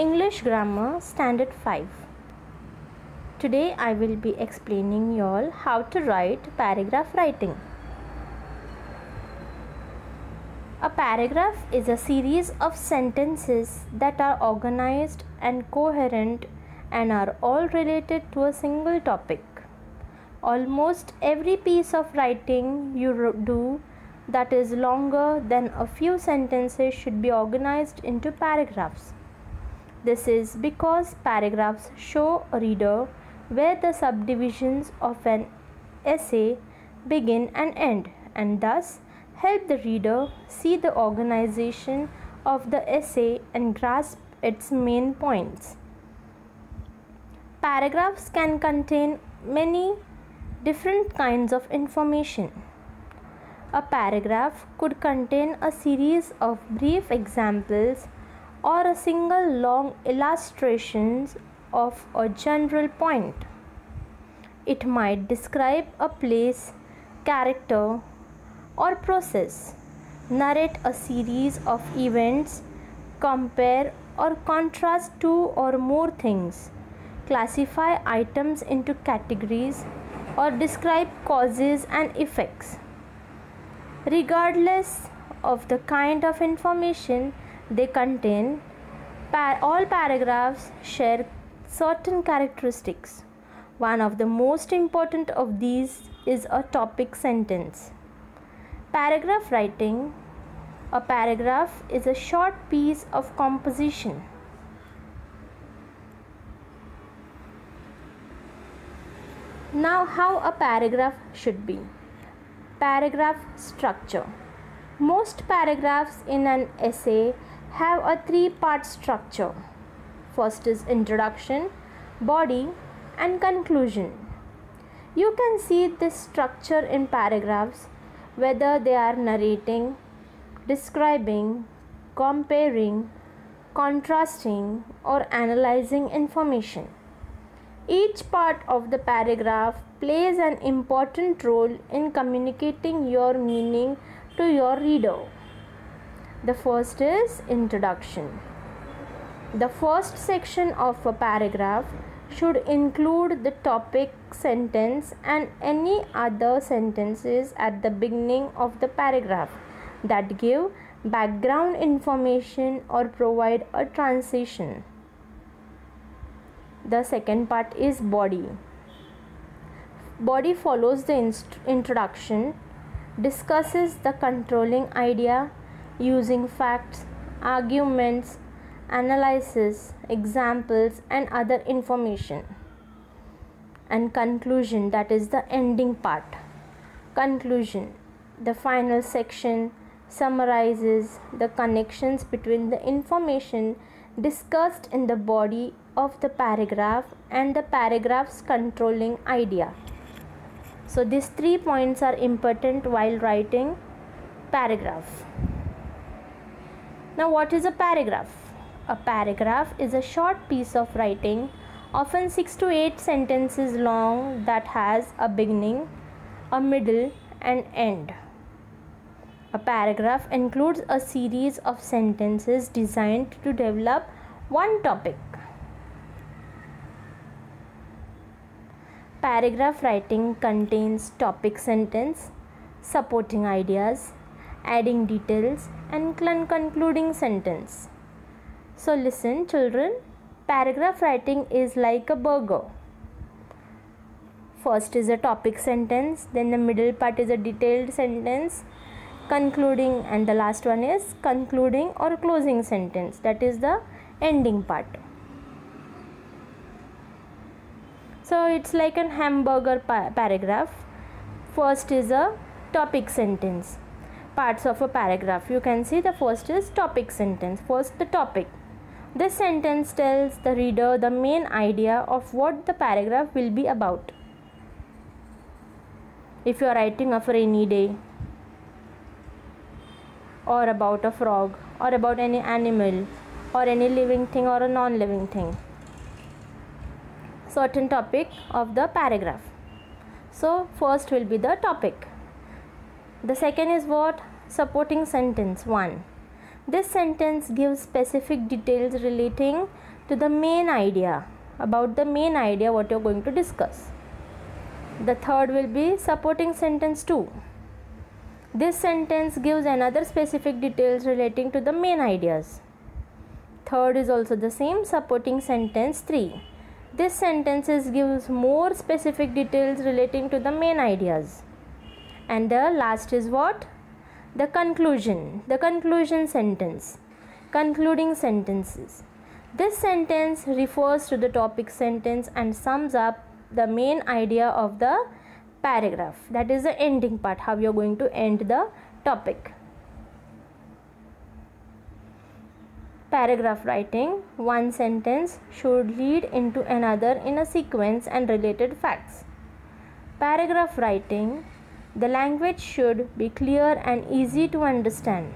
English Grammar Standard 5. Today I will be explaining you all how to write paragraph writing. A paragraph is a series of sentences that are organized and coherent and are all related to a single topic. Almost every piece of writing you do that is longer than a few sentences should be organized into paragraphs. This is because paragraphs show a reader where the subdivisions of an essay begin and end, and thus help the reader see the organization of the essay and grasp its main points. Paragraphs can contain many different kinds of information. A paragraph could contain a series of brief examples or a single long illustrations of a general point. It might describe a place, character, or process, narrate a series of events, compare or contrast two or more things, classify items into categories, or describe causes and effects. Regardless of the kind of information they contain, all paragraphs share certain characteristics. One of the most important of these is a topic sentence. Paragraph writing. A paragraph is a short piece of composition. Now, how a paragraph should be. Paragraph structure. Most paragraphs in an essay have a three-part structure. First is introduction, body, and conclusion. You can see this structure in paragraphs whether they are narrating, describing, comparing, contrasting, or analyzing information. Each part of the paragraph plays an important role in communicating your meaning to your reader. The first is introduction. The first section of a paragraph should include the topic sentence and any other sentences at the beginning of the paragraph that give background information or provide a transition. The second part is body. Body follows the introduction, discusses the controlling idea using facts, arguments, analysis, examples, and other information. And conclusion, that is the ending part. Conclusion, the final section, summarizes the connections between the information discussed in the body of the paragraph and the paragraph's controlling idea. So these 3 points are important while writing paragraph. Now, what is a paragraph? A paragraph is a short piece of writing, often 6 to 8 sentences long, that has a beginning, a middle, and end. A paragraph includes a series of sentences designed to develop one topic. Paragraph writing contains topic sentence, supporting ideas, adding details, and concluding sentence. So listen, children, paragraph writing is like a burger. First is a topic sentence, then the middle part is a detailed sentence, concluding, and the last one is concluding or closing sentence, that is the ending part. So it's like a hamburger paragraph. First is a topic sentence. Parts of a paragraph, you can see the first is topic sentence. First, the topic. This sentence tells the reader the main idea of what the paragraph will be about. If you are writing of a rainy day, or about a frog, or about any animal, or any living thing or a non-living thing, certain topic of the paragraph. So first will be the topic. The second is what? Supporting sentence 1. This sentence gives specific details relating to the main idea, about the main idea what you're going to discuss. The third will be supporting sentence 2. This sentence gives another specific details relating to the main ideas. Third is also the same, supporting sentence 3. This sentence gives more specific details relating to the main ideas. And the last is what? The conclusion sentence, concluding sentences. This sentence refers to the topic sentence and sums up the main idea of the paragraph. That is the ending part, how you are going to end the topic. Paragraph writing. One sentence should lead into another in a sequence and related facts. Paragraph writing. The language should be clear and easy to understand.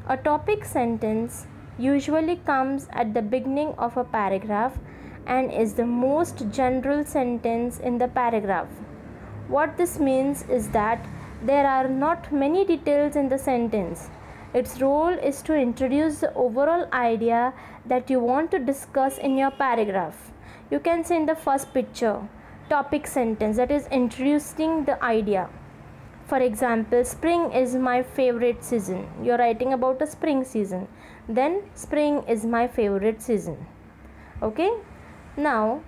A topic sentence usually comes at the beginning of a paragraph and is the most general sentence in the paragraph. What this means is that there are not many details in the sentence. Its role is to introduce the overall idea that you want to discuss in your paragraph. You can see in the first picture, topic sentence, that is introducing the idea. For example, spring is my favorite season. You are writing about a spring season. Then spring is my favorite season. Okay. Now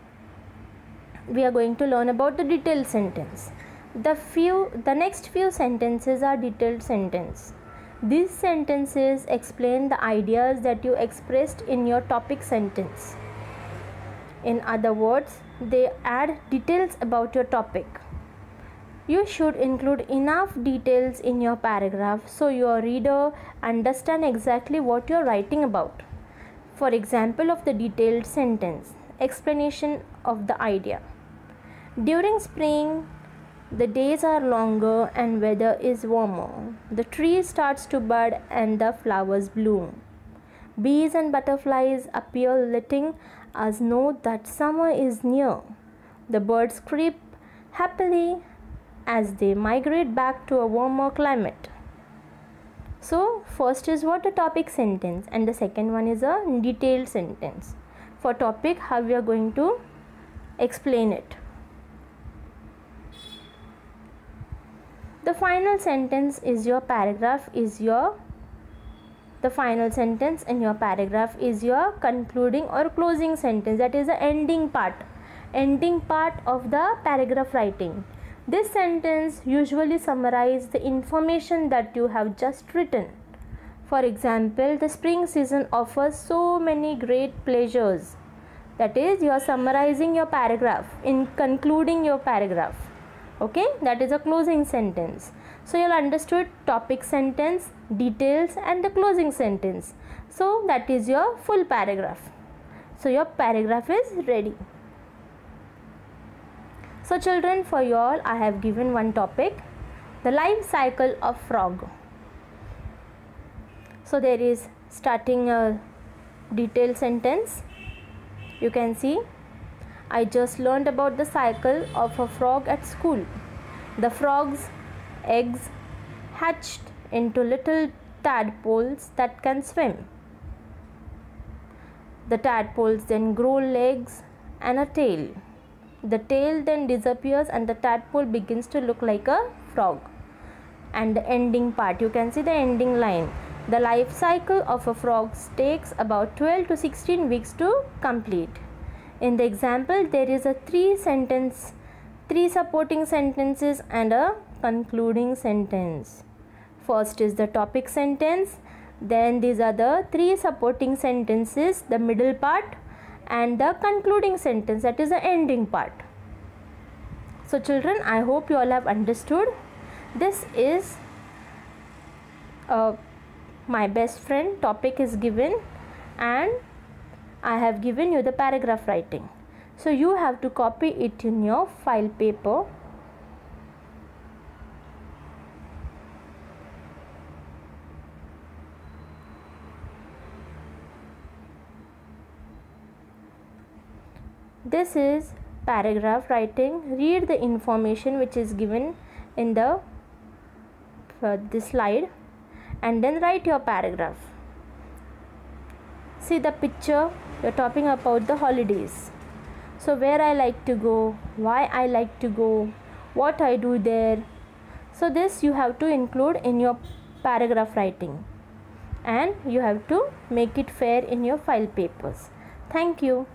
we are going to learn about the detailed sentence. The next few sentences are detailed sentence. These sentences explain the ideas that you expressed in your topic sentence. In other words, they add details about your topic. You should include enough details in your paragraph so your reader understand exactly what you are writing about. For example of the detailed sentence, explanation of the idea. During spring, the days are longer and weather is warmer. The tree starts to bud and the flowers bloom. Bees and butterflies appear, letting us know that summer is near. The birds creep happily as they migrate back to a warmer climate. So first is what? A topic sentence, and the second one is a detailed sentence. For topic, how we are going to explain it. The final sentence is your paragraph the final sentence in your paragraph is your concluding or closing sentence, that is the ending part of the paragraph writing. This sentence usually summarizes the information that you have just written. For example, the spring season offers so many great pleasures. That is, you are summarizing your paragraph in concluding your paragraph. Okay, that is a closing sentence. So you have understood topic sentence, details, and the closing sentence. So that is your full paragraph. So your paragraph is ready. So children, for you all I have given one topic, the life cycle of frog. So there is starting a detailed sentence. You can see, I just learned about the cycle of a frog at school. The frog's eggs hatched into little tadpoles that can swim. The tadpoles then grow legs and a tail. The tail then disappears and the tadpole begins to look like a frog. And the ending part, you can see the ending line. The life cycle of a frog takes about 12 to 16 weeks to complete. In the example, there is a three supporting sentences and a concluding sentence. First is the topic sentence, then these are the three supporting sentences, the middle part, and the concluding sentence, that is the ending part. So children, I hope you all have understood. This is my best friend topic is given, and I have given you the paragraph writing. So you have to copy it in your file paper. This is paragraph writing. Read the information which is given in the this slide and then write your paragraph. See the picture, you're talking about the holidays. So where I like to go, why I like to go, what I do there. So this you have to include in your paragraph writing, and you have to make it fair in your file papers. Thank you.